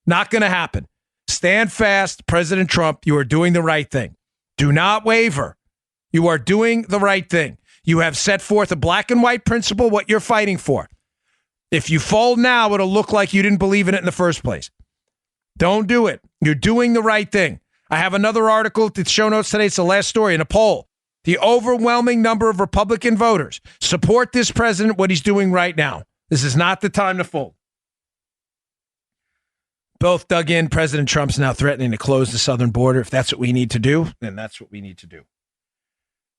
Not going to happen. Stand fast, President Trump. You are doing the right thing. Do not waver. You are doing the right thing. You have set forth a black and white principle, what you're fighting for. If you fold now, it'll look like you didn't believe in it in the first place. Don't do it. You're doing the right thing. I have another article, the show notes today. It's the last story in a poll. The overwhelming number of Republican voters support this president, what he's doing right now. This is not the time to fold. Both dug in. President Trump's now threatening to close the southern border. If that's what we need to do, then that's what we need to do.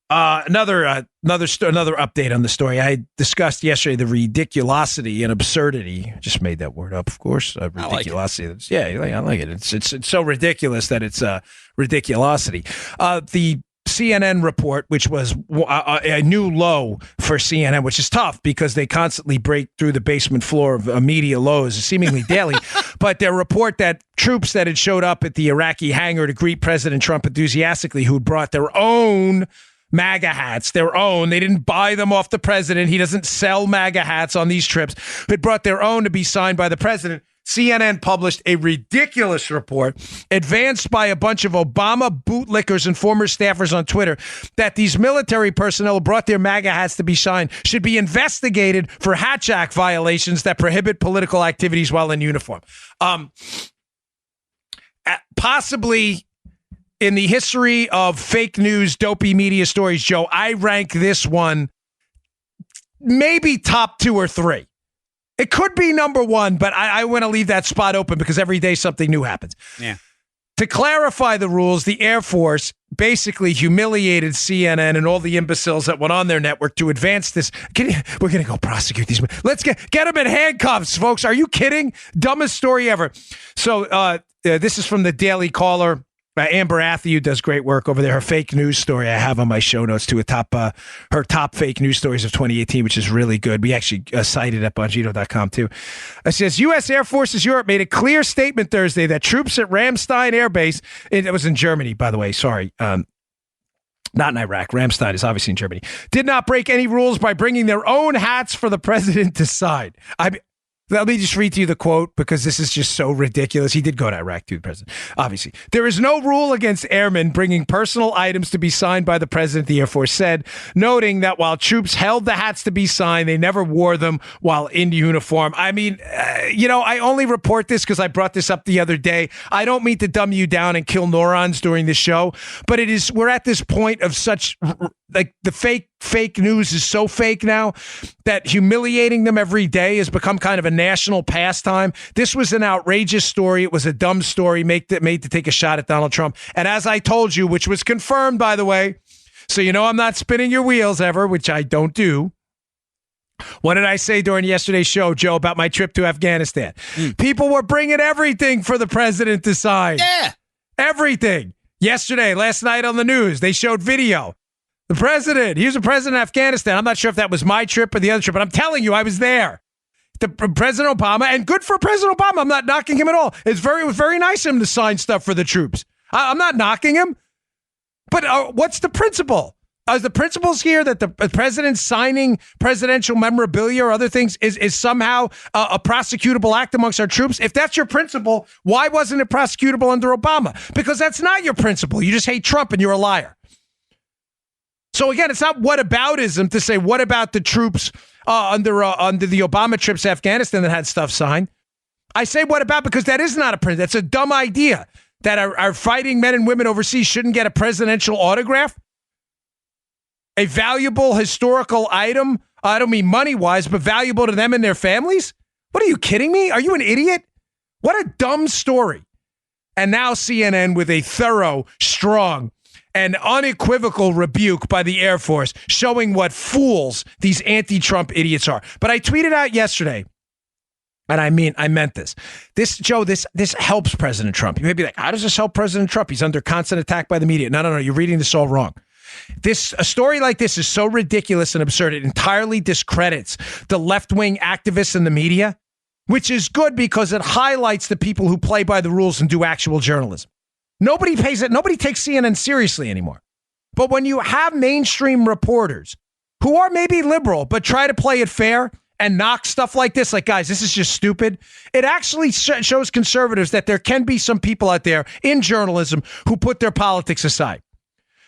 Another update on the story. I discussed yesterday the ridiculosity and absurdity. I just made that word up, of course. Ridiculosity. I like it. It's so ridiculous that it's ridiculosity. The CNN report, which was a new low for CNN, which is tough because they constantly break through the basement floor of media lows, seemingly daily. But their report that troops that had showed up at the Iraqi hangar to greet President Trump enthusiastically, who brought their own MAGA hats, they didn't buy them off the president. He doesn't sell MAGA hats on these trips, but brought their own to be signed by the president. CNN published a ridiculous report advanced by a bunch of Obama bootlickers and former staffers on Twitter that these military personnel who brought their MAGA hats to be signed should be investigated for Hatch Act violations that prohibit political activities while in uniform. Possibly in the history of fake news, dopey media stories, Joe, I rank this one maybe top 2 or 3. It could be number 1, but I want to leave that spot open because every day something new happens. Yeah. To clarify the rules, the Air Force basically humiliated CNN and all the imbeciles that went on their network to advance this. We're going to go prosecute these. Let's get them in handcuffs, folks. Are you kidding? Dumbest story ever. So this is from the Daily Caller. Amber Athew does great work over there. Her fake news story I have on my show notes to her top fake news stories of 2018, which is really good. We actually cited at Bongino.com too. It says U.S. Air Forces Europe made a clear statement Thursday that troops at Ramstein Air Base, it was in Germany, by the way, sorry, not in Iraq. Ramstein is obviously in Germany. Did not break any rules by bringing their own hats for the president to sign. Let me just read to you the quote because this is just so ridiculous. He did go to Iraq, too, the president, obviously. There is no rule against airmen bringing personal items to be signed by the president, the Air Force said, noting that while troops held the hats to be signed, they never wore them while in uniform. I mean, I only report this because I brought this up the other day. I don't mean to dumb you down and kill neurons during the show, but we're at this point of such, like, the fake news is so fake now that humiliating them every day has become kind of a national pastime. This was an outrageous story. It was a dumb story made to take a shot at Donald Trump. And as I told you, which was confirmed, by the way, so I'm not spinning your wheels ever, which I don't do. What did I say during yesterday's show, Joe, about my trip to Afghanistan? People were bringing everything for the president to sign. Yeah. Everything. Last night on the news, they showed video. The president, he was the president of Afghanistan. I'm not sure if that was my trip or the other trip, but I'm telling you, I was there. President Obama, and good for President Obama. I'm not knocking him at all. It was very nice of him to sign stuff for the troops. I'm not knocking him. But what's the principle? Is the principles here that the president signing presidential memorabilia or other things is somehow a prosecutable act amongst our troops? If that's your principle, why wasn't it prosecutable under Obama? Because that's not your principle. You just hate Trump and you're a liar. So again, it's not whataboutism to say what about the troops under the Obama trips to Afghanistan that had stuff signed. I say what about because that is not a principle. That's a dumb idea that our fighting men and women overseas shouldn't get a presidential autograph. A valuable historical item. I don't mean money-wise, but valuable to them and their families. What are you kidding me? Are you an idiot? What a dumb story. And now CNN with a thorough, strong, and unequivocal rebuke by the Air Force, showing what fools these anti-Trump idiots are. But I tweeted out yesterday, and I meant this. This helps President Trump. You may be like, how does this help President Trump? He's under constant attack by the media. No, you're reading this all wrong. A story like this is so ridiculous and absurd. It entirely discredits the left-wing activists in the media, which is good because it highlights the people who play by the rules and do actual journalism. Nobody takes CNN seriously anymore. But when you have mainstream reporters who are maybe liberal, but try to play it fair and knock stuff like this, like, guys, this is just stupid, it actually shows conservatives that there can be some people out there in journalism who put their politics aside.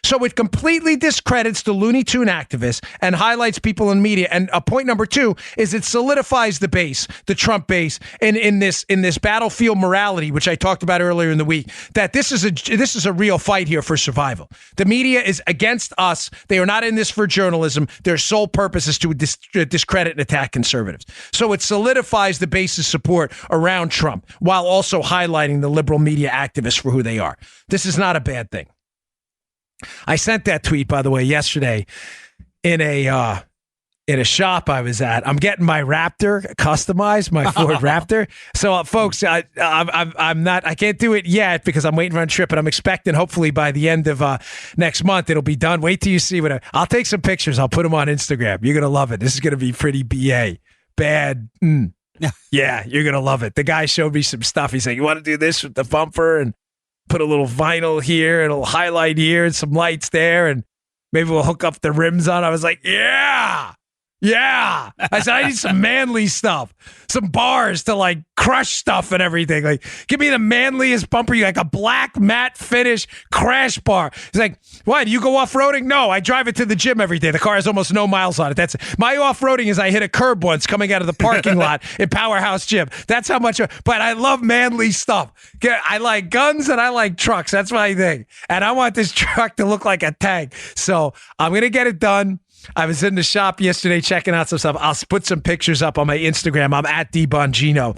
So it completely discredits the Looney Tune activists and highlights people in media. And point number two is it solidifies the base, the Trump base, in this battlefield morality, which I talked about earlier in the week, that this is a real fight here for survival. The media is against us. They are not in this for journalism. Their sole purpose is to discredit and attack conservatives. So it solidifies the base's support around Trump while also highlighting the liberal media activists for who they are. This is not a bad thing. I sent that tweet, by the way, yesterday in a shop I was at. I'm getting my Raptor customized, my Ford Raptor. So, folks, I can't do it yet because I'm waiting for a trip, and I'm expecting hopefully by the end of next month it'll be done. Wait till you see I'll take some pictures. I'll put them on Instagram. You're gonna love it. This is gonna be pretty bad. Yeah, you're gonna love it. The guy showed me some stuff. He's like, "You want to do this with the bumper and put a little vinyl here and a little highlight here and some lights there, and maybe we'll hook up the rims on." I was like, yeah. I said, I need some manly stuff, some bars to like crush stuff and everything. Like, give me the manliest bumper, like a black matte finish crash bar. He's like, what? You go off-roading? No, I drive it to the gym every day. The car has almost no miles on it. That's my off-roading is I hit a curb once coming out of the parking lot in Powerhouse Gym. That's how much, but I love manly stuff. I like guns and I like trucks. That's my thing. And I want this truck to look like a tank. So I'm going to get it done. I was in the shop yesterday checking out some stuff. I'll put some pictures up on my Instagram. I'm at Bongino.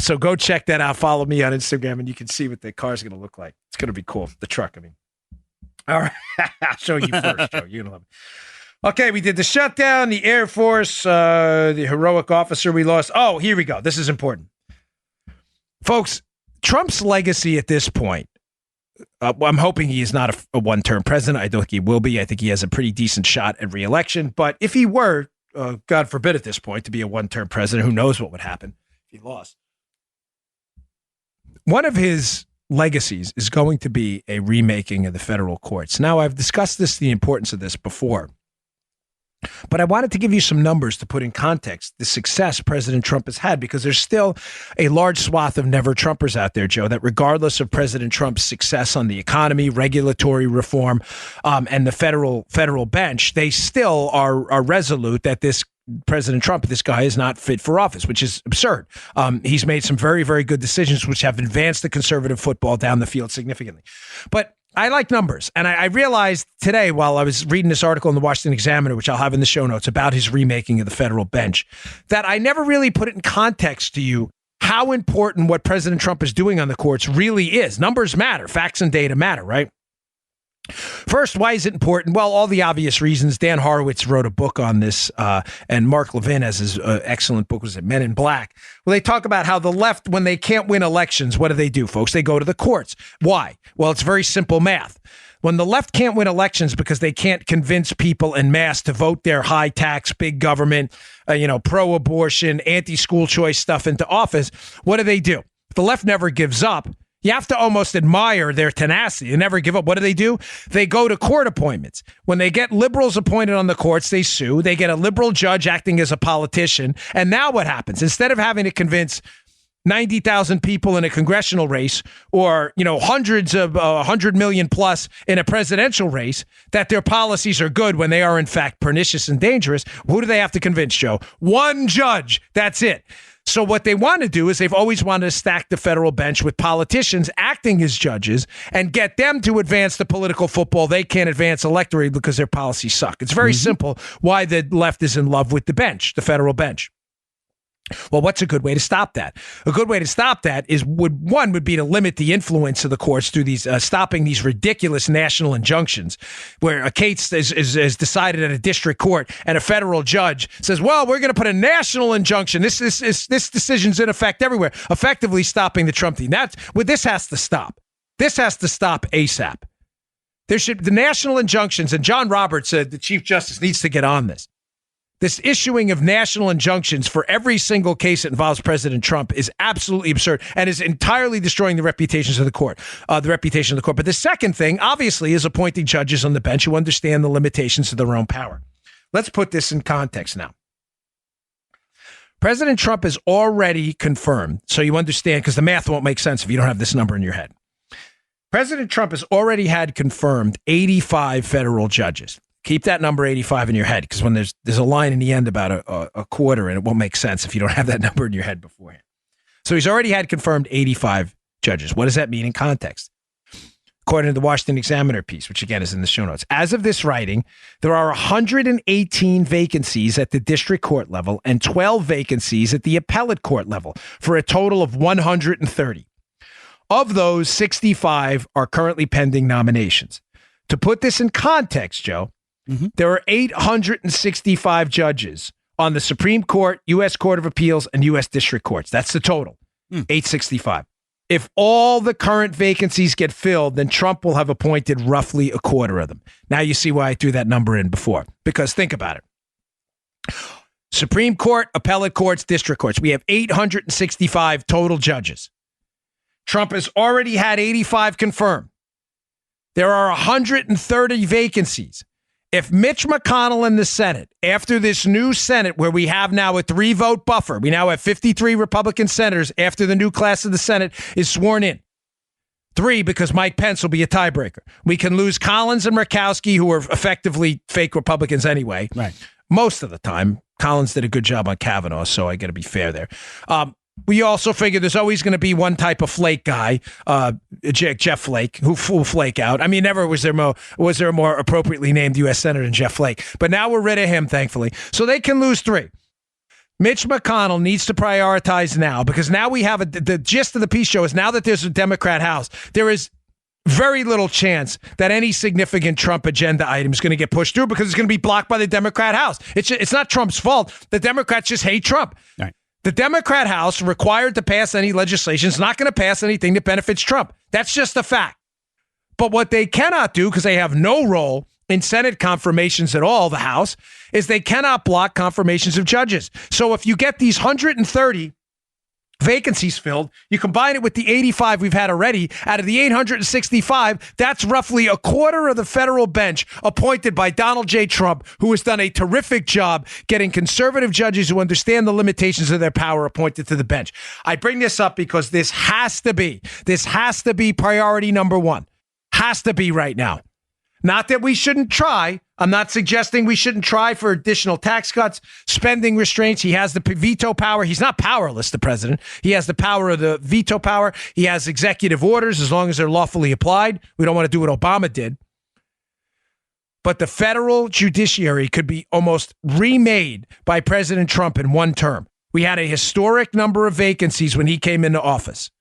So go check that out. Follow me on Instagram, and you can see what the car's going to look like. It's going to be cool. The truck, I mean. All right. I'll show you first, Joe. You're going to love it. Okay, we did the shutdown, the Air Force, the heroic officer we lost. Oh, here we go. This is important. Folks, Trump's legacy at this point, I'm hoping he is not a one-term president. I don't think he will be. I think he has a pretty decent shot at re-election. But if he were, God forbid at this point, to be a one-term president, who knows what would happen if he lost. One of his legacies is going to be a remaking of the federal courts. Now, I've discussed the importance of this before. But I wanted to give you some numbers to put in context the success President Trump has had, because there's still a large swath of never-Trumpers out there, Joe, that regardless of President Trump's success on the economy, regulatory reform, and the federal bench, they still are resolute that this President Trump, this guy, is not fit for office, which is absurd. He's made some very, very good decisions which have advanced the conservative football down the field significantly. But I like numbers. And I realized today while I was reading this article in the Washington Examiner, which I'll have in the show notes, about his remaking of the federal bench, that I never really put it in context to you how important what President Trump is doing on the courts really is. Numbers matter. Facts and data matter, right? First, why is it important? Well, all the obvious reasons. Dan Horowitz wrote a book on this, and Mark Levin has his excellent book, was it Men in Black? Well, they talk about how the left, when they can't win elections, what do, folks? They go to the courts. Why? Well, it's very simple math. When the left can't win elections because they can't convince people en masse to vote their high tax, big government, pro-abortion, anti-school choice stuff into office, what do? The left never gives up. You have to almost admire their tenacity. They never give up. What do? They go to court appointments. When they get liberals appointed on the courts, they sue. They get a liberal judge acting as a politician. And now what happens? Instead of having to convince 90,000 people in a congressional race, or, hundreds of 100 million plus in a presidential race, that their policies are good when they are in fact pernicious and dangerous, who do they have to convince, Joe? One judge. That's it. So what they want to do is they've always wanted to stack the federal bench with politicians acting as judges and get them to advance the political football they can't advance electorally because their policies suck. It's very simple why the left is in love with the bench, the federal bench. Well, what's a good way to stop that? A good way to stop that would be to limit the influence of the courts through these stopping these ridiculous national injunctions, where a case is decided at a district court and a federal judge says, "Well, we're going to put a national injunction. This decision's in effect everywhere," effectively stopping the Trump thing. This has to stop. This has to stop ASAP. The national injunctions, and John Roberts, the Chief Justice, needs to get on this. This issuing of national injunctions for every single case that involves President Trump is absolutely absurd and is entirely destroying the reputations of the court, But the second thing, obviously, is appointing judges on the bench who understand the limitations of their own power. Let's put this in context now. President Trump has already confirmed, so you understand, because the math won't make sense if you don't have this number in your head. President Trump has already had confirmed 85 federal judges. Keep that number 85 in your head, because when there's a line in the end about a quarter, and it won't make sense if you don't have that number in your head beforehand. So he's already had confirmed 85 judges. What does that mean in context? According to the Washington Examiner piece, which again is in the show notes, as of this writing, there are 118 vacancies at the district court level and 12 vacancies at the appellate court level, for a total of 130. Of those, 65 are currently pending nominations. To put this in context, Joe, there are 865 judges on the Supreme Court, U.S. Court of Appeals, and U.S. District Courts. That's the total, 865. If all the current vacancies get filled, then Trump will have appointed roughly a quarter of them. Now you see why I threw that number in before, because think about it. Supreme Court, appellate courts, district courts. We have 865 total judges. Trump has already had 85 confirmed. There are 130 vacancies. If Mitch McConnell in the Senate, after this new Senate where we have now a 3-vote buffer, we now have 53 Republican senators after the new class of the Senate is sworn in. 3, because Mike Pence will be a tiebreaker. We can lose Collins and Murkowski, who are effectively fake Republicans anyway. Right. Most of the time. Collins did a good job on Kavanaugh, so I got to be fair there. We also figure there's always going to be one type of flake guy, Jeff Flake, who will flake out. I mean, never was there a more appropriately named U.S. Senator than Jeff Flake. But now we're rid of him, thankfully. So they can lose 3. Mitch McConnell needs to prioritize now, because now we have the gist of the piece, show is now that there's a Democrat House, there is very little chance that any significant Trump agenda item is going to get pushed through, because it's going to be blocked by the Democrat House. It's not Trump's fault. The Democrats just hate Trump. Right. The Democrat House, required to pass any legislation, is not going to pass anything that benefits Trump. That's just a fact. But what they cannot do, because they have no role in Senate confirmations at all, the House, is they cannot block confirmations of judges. So if you get these 130 vacancies filled, you combine it with the 85 we've had already, out of the 865, that's roughly a quarter of the federal bench appointed by Donald J. Trump, who has done a terrific job getting conservative judges who understand the limitations of their power appointed to the bench. I bring this up because this has to be priority number one. Has to be right now. Not that we shouldn't try. I'm not suggesting we shouldn't try for additional tax cuts, spending restraints. He has the veto power. He's not powerless, the president. He has the power of the veto power. He has executive orders as long as they're lawfully applied. We don't want to do what Obama did. But the federal judiciary could be almost remade by President Trump in one term. We had a historic number of vacancies when he came into office.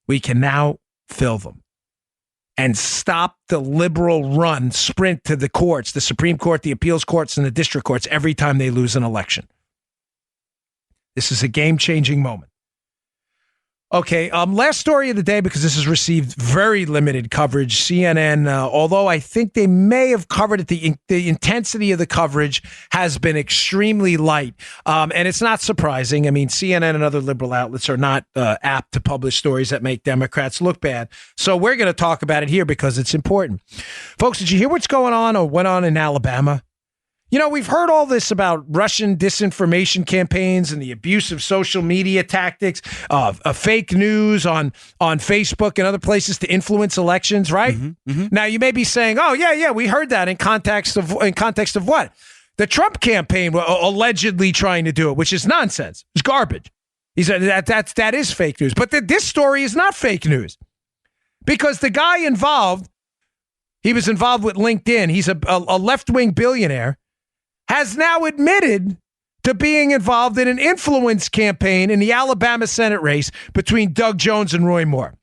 We can now fill them and stop the liberal run sprint to the courts, the Supreme Court, the appeals courts, and the district courts every time they lose an election. This is a game-changing moment. Okay, last story of the day, because this has received very limited coverage. CNN, although I think they may have covered it, the intensity of the coverage has been extremely light. And it's not surprising. I mean, CNN and other liberal outlets are not apt to publish stories that make Democrats look bad. So we're going to talk about it here because it's important. Folks, did you hear what's going on or went on in Alabama? You know, we've heard all this about Russian disinformation campaigns and the abuse of social media tactics, fake news on Facebook and other places to influence elections, right? Mm-hmm, mm-hmm. Now, you may be saying, oh, yeah, we heard that in context of what? The Trump campaign were allegedly trying to do it, which is nonsense. It's garbage. He said that is fake news. But this story is not fake news because the guy involved, he was involved with LinkedIn. He's a left-wing billionaire. Has now admitted to being involved in an influence campaign in the Alabama Senate race between Doug Jones and Roy Moore.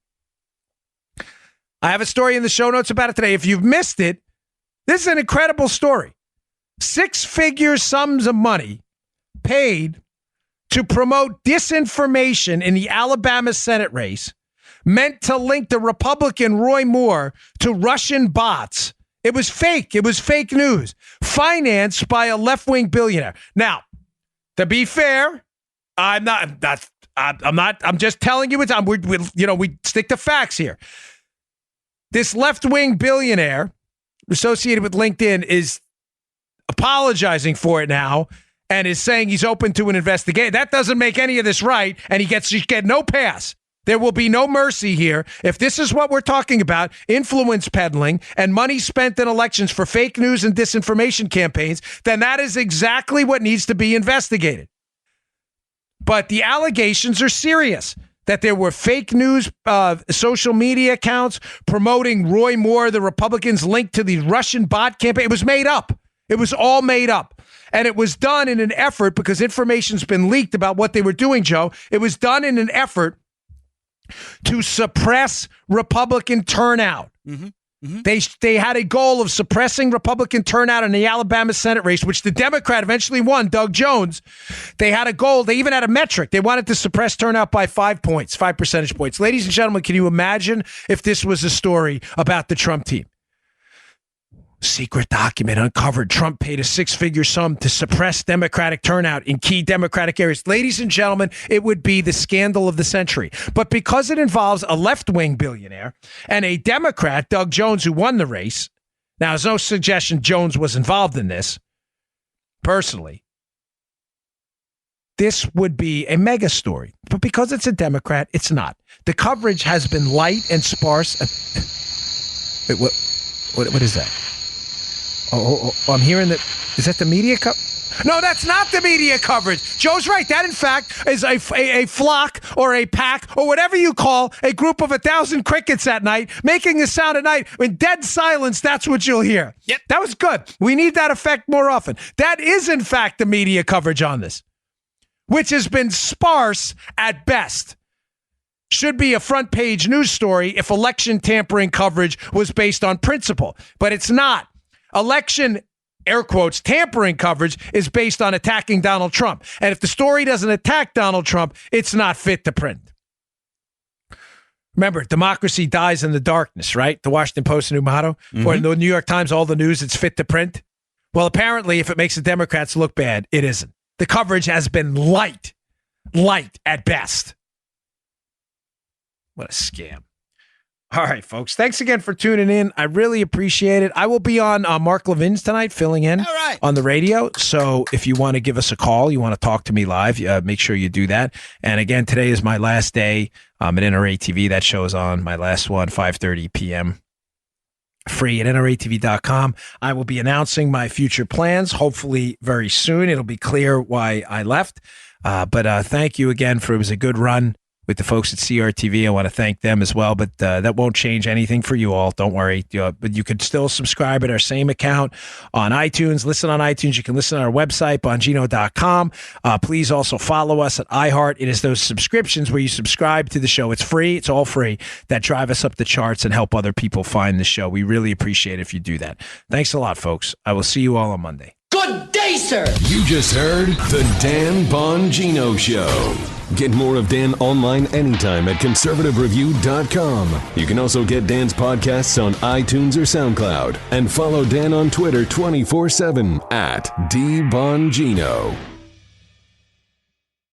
I have a story in the show notes about it today. If you've missed it, this is an incredible story. 6-figure sums of money paid to promote disinformation in the Alabama Senate race meant to link the Republican Roy Moore to Russian bots. It was fake. It was fake news, financed by a left-wing billionaire. Now, to be fair, I'm just telling you we stick to facts here. This left-wing billionaire associated with LinkedIn is apologizing for it now and is saying he's open to an investigation. That doesn't make any of this right, and he get no pass. There will be no mercy here. If this is what we're talking about, influence peddling and money spent in elections for fake news and disinformation campaigns, then that is exactly what needs to be investigated. But the allegations are serious, that there were fake news social media accounts promoting Roy Moore, the Republicans linked to the Russian bot campaign. It was made up. It was all made up. And it was done in an effort, because information's been leaked about what they were doing, Joe. It was done in an effort to suppress Republican turnout. Mm-hmm. Mm-hmm. They had a goal of suppressing Republican turnout in the Alabama Senate race, which the Democrat eventually won, Doug Jones. They had a goal. They even had a metric. They wanted to suppress turnout by 5 percentage points. Ladies and gentlemen, can you imagine if this was a story about the Trump team? Secret document uncovered. Trump paid a 6-figure sum to suppress Democratic turnout in key Democratic areas. Ladies and gentlemen, it would be the scandal of the century. But because it involves a left-wing billionaire and a Democrat, Doug Jones, who won the race. Now, there's no suggestion Jones was involved in this personally. This would be a mega story. But because it's a Democrat, it's not. The coverage has been light and sparse. Wait, what is that? Oh, I'm hearing that. Is that the media No, that's not the media coverage. Joe's right. That, in fact, is a flock or a pack or whatever you call a group of 1,000 crickets at night making the sound at night. In dead silence, that's what you'll hear. Yep. That was good. We need that effect more often. That is, in fact, the media coverage on this, which has been sparse at best. Should be a front page news story if election tampering coverage was based on principle, but it's not. Election, air quotes, tampering coverage is based on attacking Donald Trump. And if the story doesn't attack Donald Trump, it's not fit to print. Remember, democracy dies in the darkness, right? The Washington Post new motto. Or the New York Times, all the news, it's fit to print. Well, apparently, if it makes the Democrats look bad, it isn't. The coverage has been light at best. What a scam. All right, folks. Thanks again for tuning in. I really appreciate it. I will be on Mark Levin's tonight, filling in on the radio. So if you want to give us a call, you want to talk to me live, make sure you do that. And again, today is my last day at NRA TV. That show's on, my last one, 5:30 p.m. free at NRATV.com. I will be announcing my future plans, hopefully very soon. It'll be clear why I left. But thank you again it was a good run with the folks at CRTV. I want to thank them as well, but that won't change anything for you all. Don't worry. But you could still subscribe at our same account on iTunes. Listen on iTunes. You can listen on our website, Bongino.com. Please also follow us at iHeart. It is those subscriptions where you subscribe to the show. It's free. It's all free. That drive us up the charts and help other people find the show. We really appreciate it if you do that. Thanks a lot, folks. I will see you all on Monday. Good day, sir. You just heard The Dan Bongino Show. Get more of Dan online anytime at conservativereview.com. You can also get Dan's podcasts on iTunes or SoundCloud. And follow Dan on Twitter 24/7 at DBongino.